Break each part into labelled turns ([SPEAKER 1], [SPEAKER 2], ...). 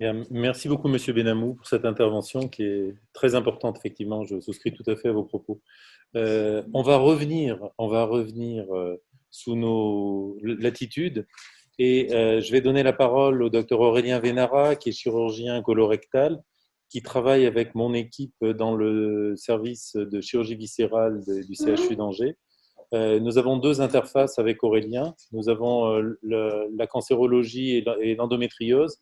[SPEAKER 1] Bien, merci beaucoup, Monsieur Benamou, pour cette intervention qui est très importante. Effectivement, je souscris tout à fait à vos propos. On va revenir sous nos latitudes et je vais donner la parole au docteur Aurélien Vénara, qui est chirurgien colorectal, qui travaille avec mon équipe dans le service de chirurgie viscérale du CHU d'Angers. Nous avons deux interfaces avec Aurélien. Nous avons la cancérologie et l'endométriose.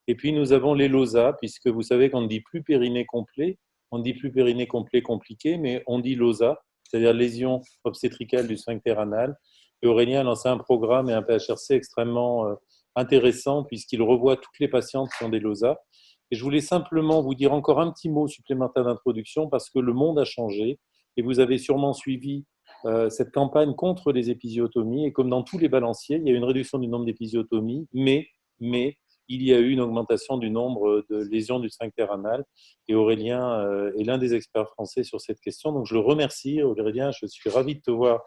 [SPEAKER 1] Et puis nous avons les LOSA, puisque vous savez qu'on ne dit plus périnée complet, on ne dit plus périnée complet compliqué, mais on dit LOSA, c'est-à-dire lésion obstétricale du sphincter anal. Et Aurélien a lancé un programme et un PHRC extrêmement intéressant, puisqu'il revoit toutes les patientes qui ont des LOSA. Et je voulais simplement vous dire encore un petit mot supplémentaire d'introduction, parce que le monde a changé, et vous avez sûrement suivi cette campagne contre les épisiotomies. Et comme dans tous les balanciers, il y a une réduction du nombre d'épisiotomies, mais il y a eu une augmentation du nombre de lésions du sphincter anal. Et Aurélien est l'un des experts français sur cette question. Donc je le remercie, Aurélien. Je suis ravi de te voir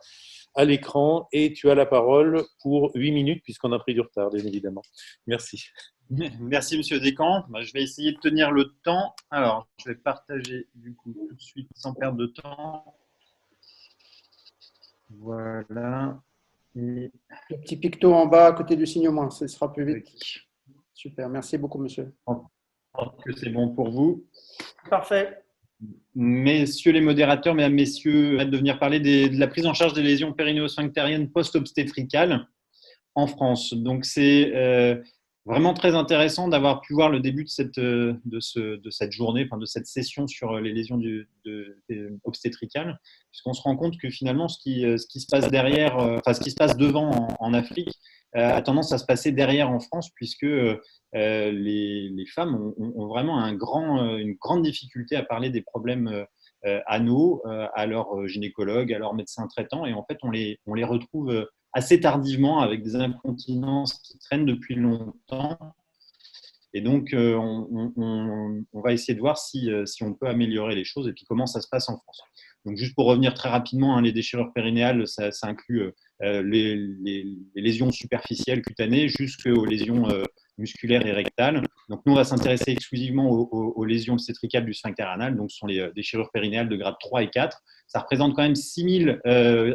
[SPEAKER 1] à l'écran. Et tu as la parole pour 8 minutes, puisqu'on a pris du retard, bien évidemment. Merci.
[SPEAKER 2] Merci, Monsieur Descamps. Je vais essayer de tenir le temps. Alors, je vais partager du coup tout de suite sans perdre de temps. Voilà.
[SPEAKER 3] Et... le petit picto en bas à côté du signe moins, ce sera plus vite. Oui. Super, merci beaucoup, monsieur.
[SPEAKER 2] Je pense que c'est bon pour vous.
[SPEAKER 3] Parfait.
[SPEAKER 2] Messieurs les modérateurs, mesdames, messieurs, de venir parler de la prise en charge des lésions périnéo-sphinctériennes post-obstétricales en France. Donc, c'est vraiment très intéressant d'avoir pu voir le début de cette journée, enfin de cette session sur les lésions obstétricales, puisqu'on se rend compte que finalement, ce qui se passe derrière, ce qui se passe devant en Afrique, a tendance à se passer derrière en France, puisque les femmes ont vraiment une grande difficulté à parler des problèmes anaux à leur gynécologue, à leur médecin traitant, et en fait, on les retrouve assez tardivement avec des incontinences qui traînent depuis longtemps. Et donc, on va essayer de voir si on peut améliorer les choses et puis comment ça se passe en France. Donc, juste pour revenir très rapidement, les déchirures périnéales, ça inclut les lésions superficielles cutanées jusqu'aux lésions musculaires et rectales. Donc, nous, on va s'intéresser exclusivement aux lésions obstétricales du sphincter anal. Donc, ce sont les déchirures périnéales de grade 3 et 4. Ça représente quand même 6000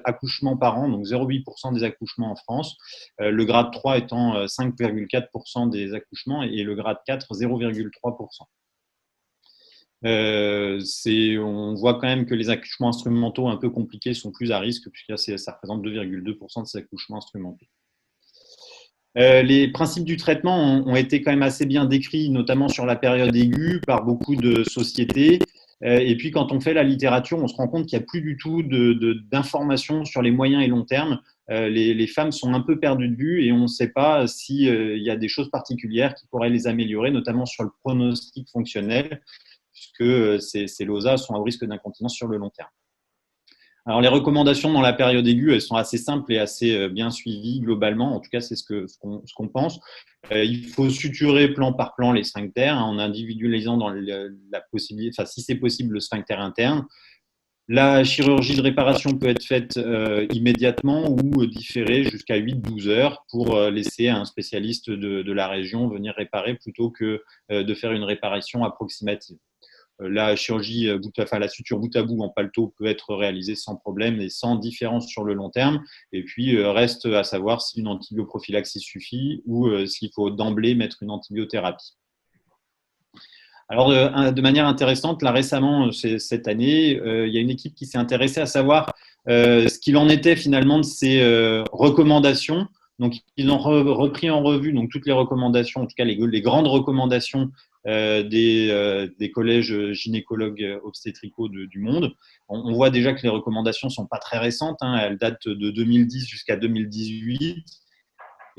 [SPEAKER 2] accouchements par an, donc 0,8% des accouchements en France. Le grade 3 étant 5,4% des accouchements et le grade 4, 0,3%. On voit quand même que les accouchements instrumentaux un peu compliqués sont plus à risque, puisque ça représente 2,2% de ces accouchements instrumentaux. Les principes du traitement ont été quand même assez bien décrits, notamment sur la période aiguë, par beaucoup de sociétés. Et puis, quand on fait la littérature, on se rend compte qu'il n'y a plus du tout d'informations sur les moyens et long terme. Les femmes sont un peu perdues de vue et on ne sait pas s'il y a des choses particulières qui pourraient les améliorer, notamment sur le pronostic fonctionnel, puisque ces LOSA sont à risque d'incontinence sur le long terme. Alors, les recommandations dans la période aiguë, elles sont assez simples et assez bien suivies globalement. En tout cas, c'est ce qu'on pense. Il faut suturer plan par plan les sphincters en individualisant dans la possibilité, enfin, si c'est possible, le sphincter interne. La chirurgie de réparation peut être faite immédiatement ou différée jusqu'à 8-12 heures pour laisser un spécialiste de la région venir réparer plutôt que de faire une réparation approximative. La chirurgie, la suture bout à bout en paletot peut être réalisée sans problème et sans différence sur le long terme. Et puis, reste à savoir si une antibioprophylaxie suffit ou s'il faut d'emblée mettre une antibiothérapie. Alors, de manière intéressante, là récemment, cette année, il y a une équipe qui s'est intéressée à savoir ce qu'il en était finalement de ces recommandations. Donc, ils ont repris en revue donc, toutes les recommandations, en tout cas les grandes recommandations des collèges gynécologues obstétricaux du monde. On voit déjà que les recommandations ne sont pas très récentes, elles datent de 2010 jusqu'à 2018.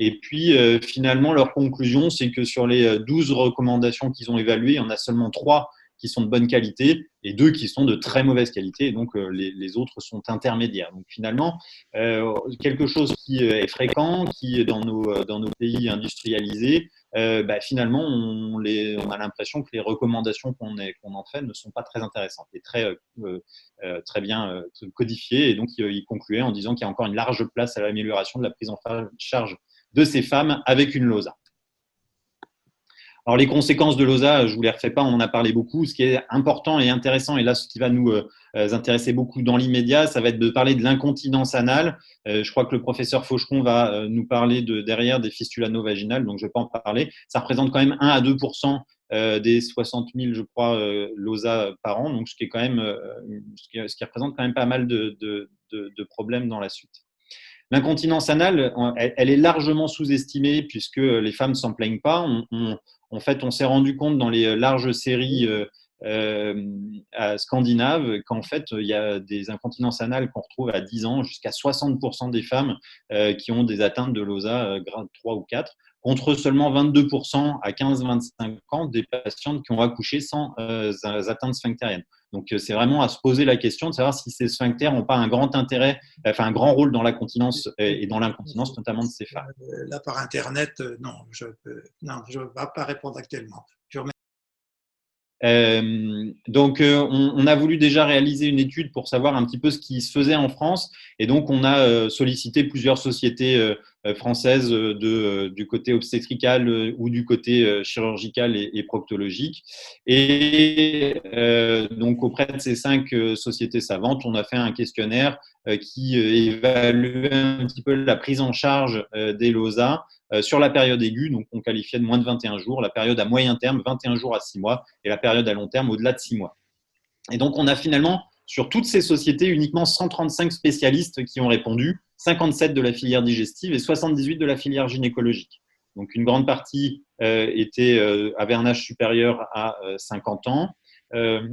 [SPEAKER 2] Et puis, finalement, leur conclusion, c'est que sur les 12 recommandations qu'ils ont évaluées, il y en a seulement 3 qui sont de bonne qualité et 2 qui sont de très mauvaise qualité. Et donc, les autres sont intermédiaires. Donc, finalement, quelque chose qui est fréquent, qui est dans nos pays industrialisés, finalement, on a l'impression que les recommandations qu'on en fait ne sont pas très intéressantes et très bien codifiées. Et donc, il concluait en disant qu'il y a encore une large place à l'amélioration de la prise en charge de ces femmes avec une LOSA. Alors, les conséquences de l'OSA, je ne vous les refais pas, on en a parlé beaucoup. Ce qui est important et intéressant, et là, ce qui va nous intéresser beaucoup dans l'immédiat, ça va être de parler de l'incontinence anale. Je crois que le professeur Faucheron va nous parler derrière des fistules anovat-vaginales, donc je ne vais pas en parler. Ça représente quand même 1 à 2 des 60 000, je crois, LOSA par an, donc ce qui est quand même, ce qui représente quand même pas mal de problèmes dans la suite. L'incontinence anale, elle est largement sous-estimée puisque les femmes ne s'en plaignent pas. En fait, on s'est rendu compte dans les larges séries scandinaves qu'en fait, il y a des incontinences anales qu'on retrouve à 10 ans, jusqu'à 60% des femmes qui ont des atteintes de l'OSA grade 3 ou 4, contre seulement 22% à 15-25 ans des patientes qui ont accouché sans atteinte sphinctérienne. Donc, c'est vraiment à se poser la question de savoir si ces sphincters n'ont pas un grand intérêt, enfin un grand rôle dans la continence et dans l'incontinence, notamment de ces femmes.
[SPEAKER 4] Là, par Internet, non, je ne vais pas répondre actuellement.
[SPEAKER 2] Donc, on a voulu déjà réaliser une étude pour savoir un petit peu ce qui se faisait en France. Et donc, on a sollicité plusieurs sociétés françaises du côté obstétrical ou du côté chirurgical et proctologique. Et donc, auprès de ces 5 sociétés savantes, on a fait un questionnaire qui évaluait un petit peu la prise en charge des LOSA sur la période aiguë, donc on qualifiait de moins de 21 jours, la période à moyen terme, 21 jours à 6 mois, et la période à long terme, au-delà de 6 mois. Et donc, on a finalement, sur toutes ces sociétés, uniquement 135 spécialistes qui ont répondu, 57 de la filière digestive et 78 de la filière gynécologique. Donc, une grande partie avait un âge supérieur à 50 ans.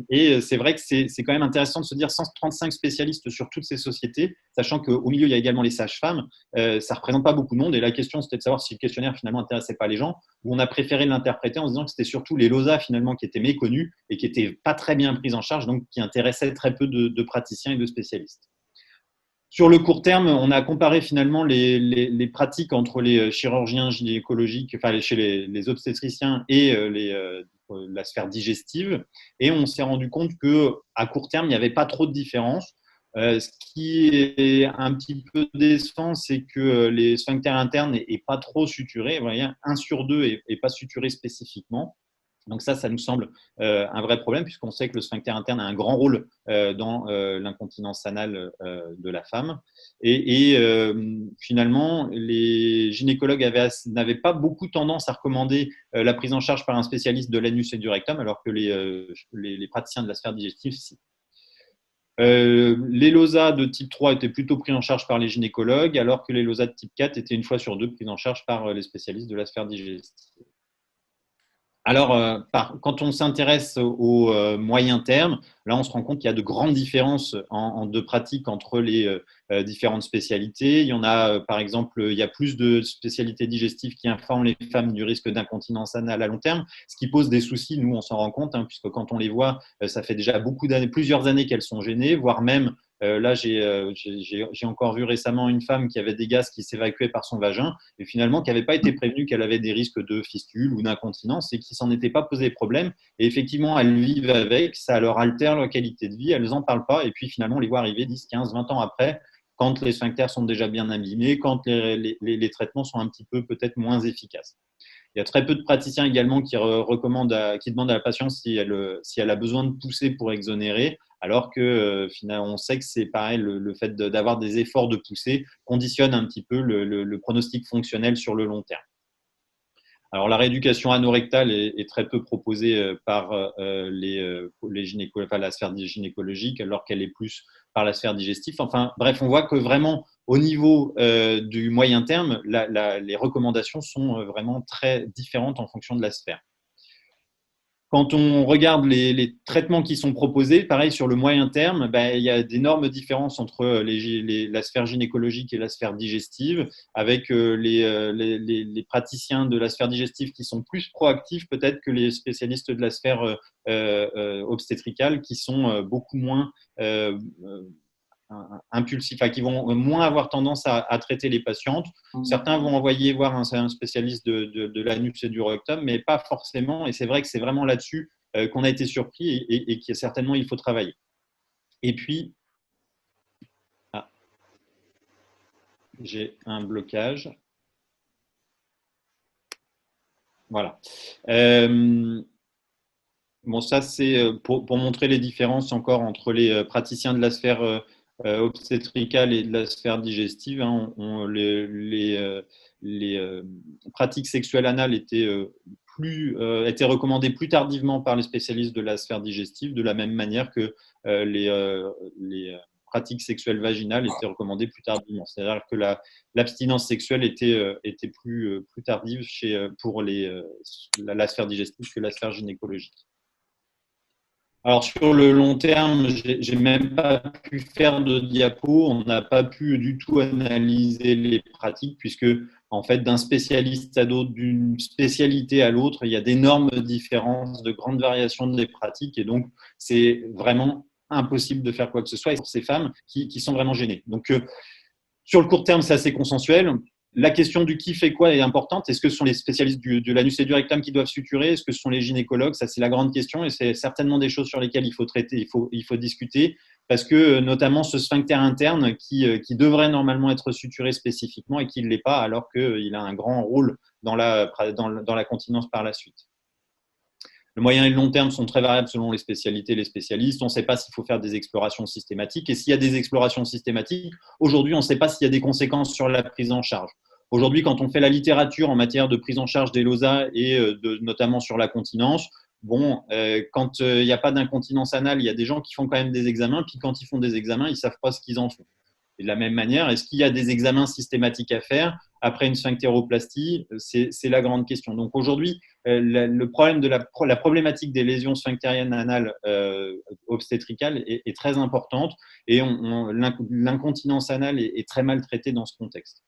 [SPEAKER 2] Et c'est vrai que c'est quand même intéressant de se dire 135 spécialistes sur toutes ces sociétés, sachant qu'au milieu, il y a également les sages-femmes. Ça ne représente pas beaucoup de monde. Et la question, c'était de savoir si le questionnaire, finalement, n'intéressait pas les gens, où on a préféré l'interpréter en se disant que c'était surtout les LOSA, finalement, qui étaient méconnus et qui n'étaient pas très bien pris en charge, donc qui intéressaient très peu de praticiens et de spécialistes. Sur le court terme, on a comparé finalement les pratiques entre les chirurgiens gynécologiques, enfin chez les obstétriciens et la sphère digestive, et on s'est rendu compte qu'à court terme, il n'y avait pas trop de différence. Ce qui est un petit peu décevant, c'est que les sphincters internes n'est pas trop suturés. Vous voyez, 1 sur 2 n'est pas suturé spécifiquement. Donc ça nous semble un vrai problème puisqu'on sait que le sphincter interne a un grand rôle dans l'incontinence anale de la femme. Et finalement, les gynécologues n'avaient pas beaucoup tendance à recommander la prise en charge par un spécialiste de l'anus et du rectum, alors que les praticiens de la sphère digestive, si. Les LOSA de type 3 étaient plutôt pris en charge par les gynécologues, alors que les LOSA de type 4 étaient 1 fois sur 2 pris en charge par les spécialistes de la sphère digestive. Alors, quand on s'intéresse au moyen terme, là, on se rend compte qu'il y a de grandes différences de pratiques entre les différentes spécialités. Il y en a, par exemple, il y a plus de spécialités digestives qui informent les femmes du risque d'incontinence anale à long terme, ce qui pose des soucis. Nous, on s'en rend compte, puisque quand on les voit, ça fait déjà plusieurs années qu'elles sont gênées, voire même là, j'ai encore vu récemment une femme qui avait des gaz qui s'évacuaient par son vagin et finalement qui n'avait pas été prévenue qu'elle avait des risques de fistule ou d'incontinence et qui s'en était pas posé problème. Et effectivement, elles vivent avec, ça leur altère leur qualité de vie, elles n'en parlent pas. Et puis finalement, on les voit arriver 10, 15, 20 ans après, quand les sphincters sont déjà bien abîmés, quand les traitements sont un petit peu peut-être moins efficaces. Il y a très peu de praticiens également qui demandent à la patiente si elle a besoin de pousser pour exonérer, alors que finalement, on sait que c'est pareil, le fait d'avoir des efforts de pousser conditionne un petit peu le pronostic fonctionnel sur le long terme. Alors, la rééducation anorectale est très peu proposée par la sphère gynécologique, alors qu'elle est plus par la sphère digestive. Enfin, bref, on voit que vraiment, au niveau du moyen terme, les recommandations sont vraiment très différentes en fonction de la sphère. Quand on regarde les traitements qui sont proposés, pareil, sur le moyen terme, il y a d'énormes différences entre la sphère gynécologique et la sphère digestive, avec les praticiens de la sphère digestive qui sont plus proactifs peut-être que les spécialistes de la sphère obstétricale qui sont beaucoup moins impulsifs, qui vont moins avoir tendance à traiter les patientes. Certains vont envoyer voir un spécialiste de l'anus et du rectum, mais pas forcément. Et c'est vrai que c'est vraiment là-dessus qu'on a été surpris et qu'il certainement il faut travailler. Et puis, j'ai un blocage. Voilà. Bon, ça, c'est pour montrer les différences encore entre les praticiens de la sphère obstétricale et de la sphère digestive. Hein. Les pratiques sexuelles anales étaient recommandées plus tardivement par les spécialistes de la sphère digestive, de la même manière que les pratiques sexuelles vaginales étaient recommandées plus tardivement. C'est-à-dire que l'abstinence sexuelle était plus tardive pour la sphère digestive que la sphère gynécologique. Alors sur le long terme, j'ai même pas pu faire de diapo, on n'a pas pu du tout analyser les pratiques puisque en fait d'un spécialiste à l'autre, d'une spécialité à l'autre, il y a d'énormes différences, de grandes variations des pratiques et donc c'est vraiment impossible de faire quoi que ce soit et pour ces femmes qui sont vraiment gênées. Donc sur le court terme, c'est assez consensuel. La question du qui fait quoi est importante. Est-ce que ce sont les spécialistes de l'anus et du rectum qui doivent suturer? Est-ce que ce sont les gynécologues? Ça, c'est la grande question et c'est certainement des choses sur lesquelles il faut traiter, il faut discuter parce que notamment ce sphincter interne qui devrait normalement être suturé spécifiquement et qui ne l'est pas alors qu'il a un grand rôle dans la continence par la suite. Le moyen et le long terme sont très variables selon les spécialités et les spécialistes. On ne sait pas s'il faut faire des explorations systématiques. Et s'il y a des explorations systématiques, aujourd'hui, on ne sait pas s'il y a des conséquences sur la prise en charge. Aujourd'hui, quand on fait la littérature en matière de prise en charge des LOSA et notamment sur la continence, quand il n'y a pas d'incontinence anale, il y a des gens qui font quand même des examens. Puis quand ils font des examens, ils ne savent pas ce qu'ils en font. Et de la même manière, est-ce qu'il y a des examens systématiques à faire après une sphinctéroplastie? C'est la grande question. Donc aujourd'hui, le problème de la problématique des lésions sphinctériennes anales obstétricales est très importante et l'incontinence anale est très mal traitée dans ce contexte.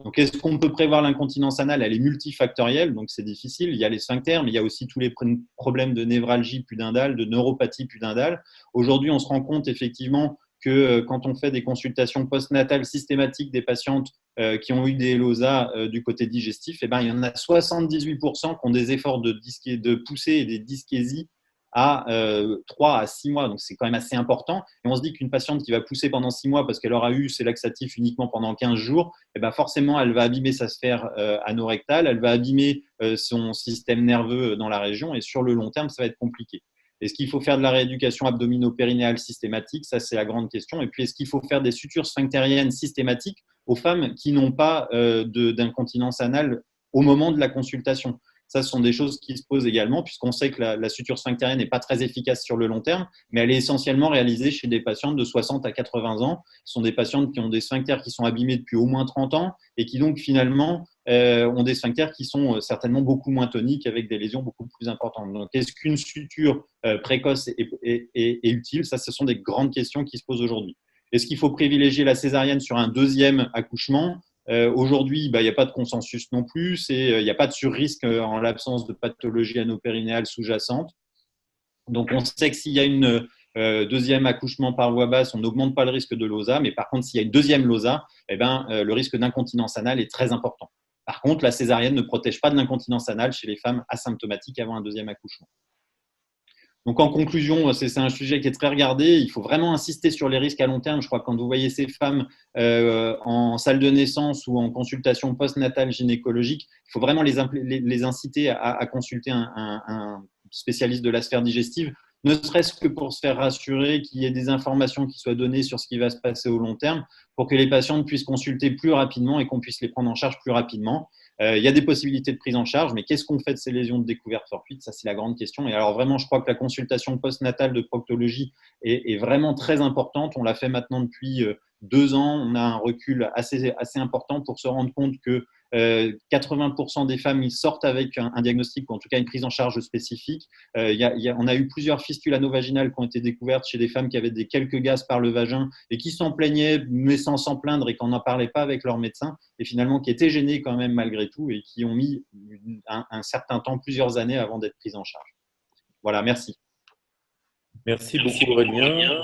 [SPEAKER 2] Donc, est-ce qu'on peut prévoir l'incontinence anale? Elle est multifactorielle, donc c'est difficile. Il y a les sphincters, mais il y a aussi tous les problèmes de névralgie pudendale, de neuropathie pudendale. Aujourd'hui, on se rend compte effectivement que quand on fait des consultations postnatales systématiques des patientes qui ont eu des LOSA du côté digestif, il y en a 78% qui ont des efforts de poussée et des dyskésies à 3 à 6 mois. Donc, c'est quand même assez important. Et on se dit qu'une patiente qui va pousser pendant 6 mois parce qu'elle aura eu ses laxatifs uniquement pendant 15 jours, forcément, elle va abîmer sa sphère anorectale, elle va abîmer son système nerveux dans la région et sur le long terme, ça va être compliqué. Est-ce qu'il faut faire de la rééducation abdomino-périnéale systématique? Ça, c'est la grande question. Et puis, est-ce qu'il faut faire des sutures sphinctériennes systématiques aux femmes qui n'ont pas d'incontinence anale au moment de la consultation? Ça, ce sont des choses qui se posent également, puisqu'on sait que la suture sphinctérienne n'est pas très efficace sur le long terme, mais elle est essentiellement réalisée chez des patientes de 60 à 80 ans. Ce sont des patientes qui ont des sphincters qui sont abîmés depuis au moins 30 ans et qui donc finalement ont des sphincters qui sont certainement beaucoup moins toniques avec des lésions beaucoup plus importantes. Donc, est-ce qu'une suture précoce est utile? Ça, ce sont des grandes questions qui se posent aujourd'hui. Est-ce qu'il faut privilégier la césarienne sur un deuxième accouchement? Aujourd'hui, il n'y a pas de consensus non plus. Il n'y a pas de surrisque en l'absence de pathologie anopérinéale sous-jacente. Donc, on sait que s'il y a une deuxième accouchement par voie basse, on n'augmente pas le risque de LOSA. Mais par contre, s'il y a une deuxième LOSA, le risque d'incontinence anale est très important. Par contre, la césarienne ne protège pas de l'incontinence anale chez les femmes asymptomatiques avant un deuxième accouchement. Donc, en conclusion, c'est un sujet qui est très regardé. Il faut vraiment insister sur les risques à long terme. Je crois que quand vous voyez ces femmes en salle de naissance ou en consultation postnatale gynécologique, il faut vraiment les inciter à consulter un spécialiste de la sphère digestive, ne serait-ce que pour se faire rassurer qu'il y ait des informations qui soient données sur ce qui va se passer au long terme pour que les patientes puissent consulter plus rapidement et qu'on puisse les prendre en charge plus rapidement. Il y a des possibilités de prise en charge, mais qu'est-ce qu'on fait de ces lésions de découverte fortuite? Ça, c'est la grande question. Et alors, vraiment, je crois que la consultation postnatale de proctologie est vraiment très importante. On l'a fait maintenant depuis 2 ans. On a un recul assez important pour se rendre compte que 80% des femmes ils sortent avec un diagnostic ou en tout cas une prise en charge spécifique. On a eu plusieurs fistules anovaginales qui ont été découvertes chez des femmes qui avaient quelques gaz par le vagin et qui s'en plaignaient, mais sans s'en plaindre et qu'on n'en parlait pas avec leur médecin et finalement qui étaient gênées quand même malgré tout et qui ont mis un certain temps, plusieurs années avant d'être prises en charge. Voilà, merci.
[SPEAKER 1] Merci beaucoup Aurélien.